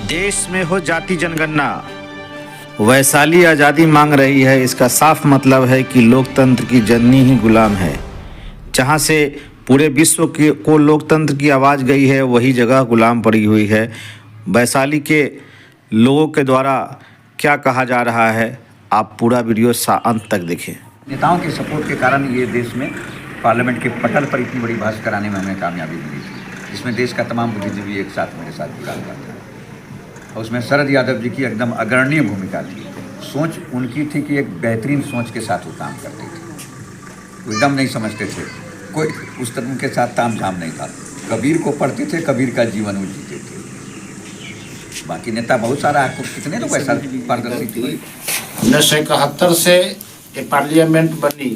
देश में हो जाति जनगणना, वैशाली आज़ादी मांग रही है। इसका साफ मतलब है कि लोकतंत्र की जननी ही गुलाम है। जहां से पूरे विश्व को लोकतंत्र की आवाज़ गई है, वही जगह गुलाम पड़ी हुई है। वैशाली के लोगों के द्वारा क्या कहा जा रहा है, आप पूरा वीडियो अंत तक देखें। नेताओं के सपोर्ट के कारण ये देश में पार्लियामेंट के पटल पर इतनी बड़ी बहस कराने में हमें कामयाबी मिली थी, जिसमें देश का तमाम बुद्धिजीवी एक साथ मेरे साथ जुड़ा हुआ था। और उसमें शरद यादव जी की एकदम अग्रणीय भूमिका थी। सोच उनकी थी कि एक बेहतरीन सोच के साथ वो काम करते थे, वो एकदम नहीं समझते थे, कोई उस तरह उनके साथ ताम झाम नहीं था। कबीर को पढ़ते थे, कबीर का जीवन वो जीते थे। बाकी नेता बहुत सारा, आपको कितने लोग ऐसा पारदर्शी थे। 1971 से ये पार्लियामेंट बनी,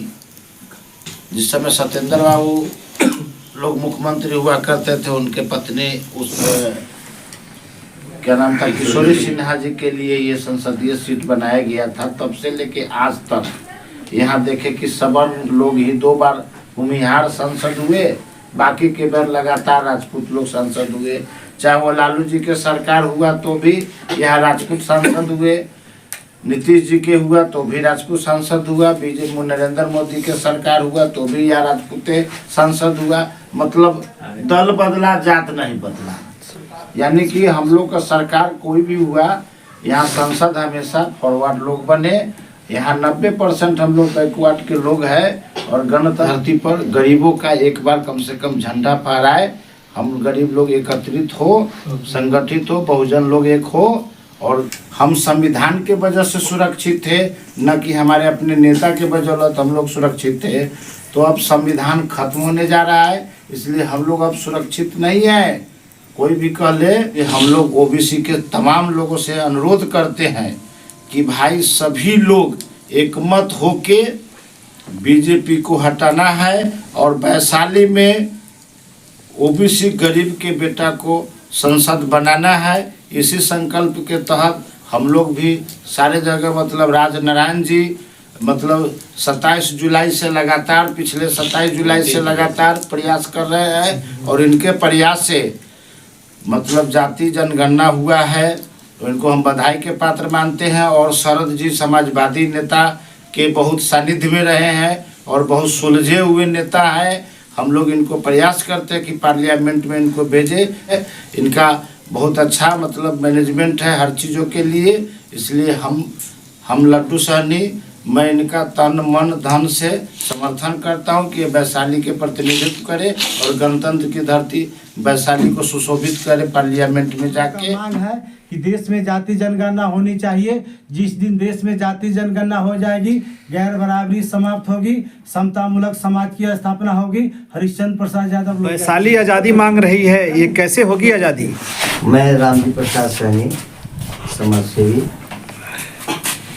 जिस समय सत्येंद्र बाबू लोग मुख्यमंत्री हुआ करते थे, उनके पत्नी उस क्या नाम था, किशोरी सिन्हा जी के लिए ये संसदीय सीट बनाया गया था। तब से लेके आज तक यहाँ देखे कि सवर्ण लोग ही 2 बार भूमिहार सांसद हुए, बाकी के बार लगातार राजपूत लोग सांसद हुए। चाहे वो लालू जी के सरकार हुआ तो भी यहाँ राजपूत सांसद हुए, नीतीश जी के हुआ तो भी राजपूत सांसद हुआ, बीजेपी नरेंद्र मोदी के सरकार हुआ तो भी यहाँ राजपूत सांसद हुआ। मतलब दल बदला, जात नहीं बदला। यानी कि हम लोग का सरकार कोई भी हुआ, यहाँ सांसद हमेशा फॉरवर्ड लोग बने। यहाँ 90% हम लोग बैकवर्ड के लोग हैं और गणतंत्र धरती पर गरीबों का एक बार कम से कम झंडा फहराए। हम गरीब लोग एकत्रित हो, संगठित हो, बहुजन लोग एक हो, और हम संविधान के वजह से सुरक्षित थे, न कि हमारे अपने नेता के बदौलत हम लोग सुरक्षित थे। तो अब संविधान खत्म होने जा रहा है, इसलिए हम लोग अब सुरक्षित नहीं हैं। कोई भी कह ले कि हम लोग ओबीसी के तमाम लोगों से अनुरोध करते हैं कि भाई सभी लोग एकमत होके बीजेपी को हटाना है और वैशाली में ओबीसी गरीब के बेटा को संसद बनाना है। इसी संकल्प के तहत हम लोग भी सारे जगह मतलब राजनारायण जी मतलब 27 जुलाई से लगातार, पिछले 27 जुलाई से लगातार प्रयास कर रहे हैं और इनके प्रयास से मतलब जाति जनगणना हुआ है, तो इनको हम बधाई के पात्र मानते हैं। और शरद जी समाजवादी नेता के बहुत सानिध्य में रहे हैं और बहुत सुलझे हुए नेता हैं। हम लोग इनको प्रयास करते हैं कि पार्लियामेंट में इनको भेजे। इनका बहुत अच्छा मतलब मैनेजमेंट है हर चीज़ों के लिए, इसलिए हम लड्डू सहनी, मैं इनका तन मन धन से समर्थन करता हूं कि वैशाली के प्रतिनिधित्व करे और गणतंत्र की धरती वैशाली को सुशोभित करे पार्लियामेंट में जाके। मांग है कि देश में जाति जनगणना होनी चाहिए। जिस दिन देश में जाति जनगणना हो जाएगी, गैर बराबरी समाप्त होगी, समतामूलक समाज की स्थापना होगी। हरिश्चंद्र प्रसाद यादव वैशाली आज़ादी मांग रही है, ये कैसे होगी आज़ादी? मैं रामजी प्रसाद सैनी, समाज सेवी।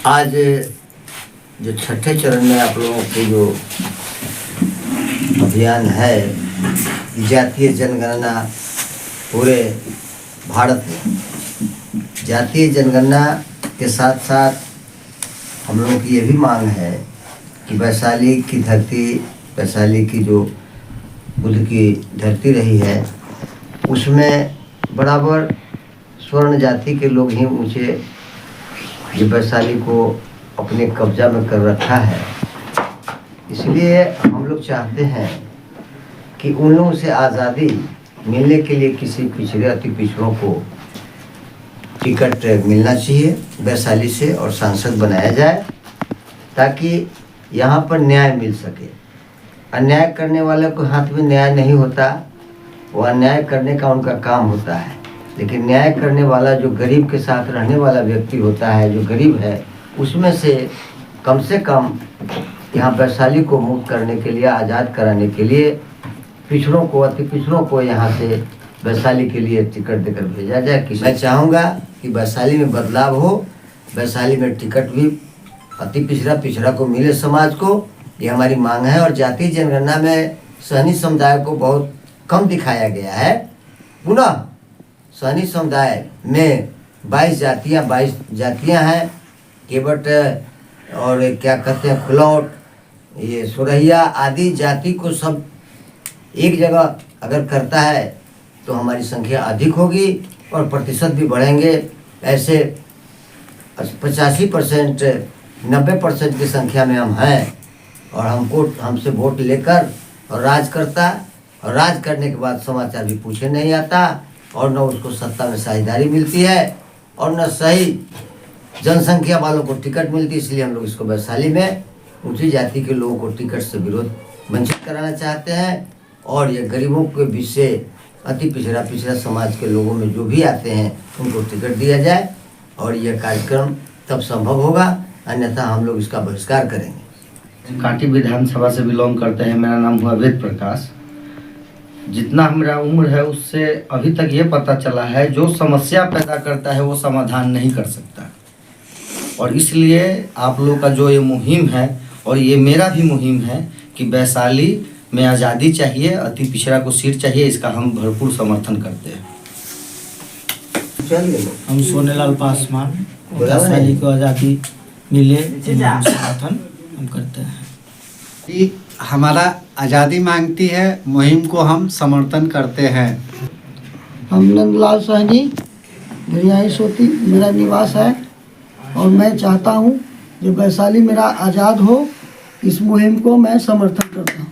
आज जो छठे चरण में आप लोगों के जो अभियान है, जातीय जनगणना पूरे भारत में, जातीय जनगणना के साथ साथ हम लोगों की ये भी मांग है कि वैशाली की धरती, वैशाली की जो बुद्ध की धरती रही है, उसमें बराबर स्वर्ण जाति के लोग ही ऊँचे ये वैशाली को अपने कब्जा में कर रखा है। इसलिए हम लोग चाहते हैं कि उन लोगों से आज़ादी मिलने के लिए किसी पिछड़े अति पिछड़ों को टिकट मिलना चाहिए वैशाली से और सांसद बनाया जाए, ताकि यहाँ पर न्याय मिल सके। अन्याय करने वाले को हाथ में न्याय नहीं होता, वो अन्याय करने का उनका काम होता है। लेकिन न्याय करने वाला जो गरीब के साथ रहने वाला व्यक्ति होता है, जो गरीब है, उसमें से कम यहाँ वैशाली को मुक्त करने के लिए, आज़ाद कराने के लिए पिछड़ों को, अति पिछड़ों को यहाँ से वैशाली के लिए टिकट देकर भेजा जाए। कि मैं चाहूँगा कि वैशाली में बदलाव हो, वैशाली में टिकट भी अति पिछड़ा को मिले समाज को, ये हमारी मांग है। और जातीय जनगणना में सहनी समुदाय को बहुत कम दिखाया गया है। पुनः सहनी समुदाय में 22 जातियाँ हैं, केवट और क्या कहते हैं खुलौट, ये सुरहिया आदि जाति को सब एक जगह अगर करता है तो हमारी संख्या अधिक होगी। और प्रतिशत भी बढ़ेंगे। ऐसे 85% 90% की संख्या में हम हैं और हमसे वोट लेकर और राज करता, और राज करने के बाद समाचार भी पूछे नहीं आता, और न उसको सत्ता में साझेदारी मिलती है और न सही जनसंख्या वालों को टिकट मिलती। इसलिए हम लोग इसको वैशाली में ऊंची जाति के लोगों को टिकट से विरोध वंचित कराना चाहते हैं, और ये गरीबों के बीच से अति पिछड़ा समाज के लोगों में जो भी आते हैं उनको टिकट दिया जाए, और यह कार्यक्रम तब संभव होगा, अन्यथा हम लोग इसका बहिष्कार करेंगे। कांटी विधानसभा से बिलोंग करते हैं। मेरा नाम हुआ वेद प्रकाश। जितना मेरा उम्र है उससे अभी तक ये पता चला है, जो समस्या पैदा करता है वो समाधान नहीं कर सकता, और इसलिए आप लोग का जो ये मुहिम है, और ये मेरा भी मुहिम है कि वैशाली में आज़ादी चाहिए, अति पिछड़ा को सीट चाहिए, इसका हम भरपूर समर्थन करते हैं। हम सोनेलाल पासवान, वैशाली को आज़ादी मिले हम समर्थन हम करते हैं। कि हमारा आज़ादी मांगती है, मुहिम को हम समर्थन करते हैं। हम नंदलाल सहनी, रिहाइश होती मेरा निवास है, और मैं चाहता हूँ कि वैशाली मेरा आज़ाद हो। इस मुहिम को मैं समर्थन करता हूँ।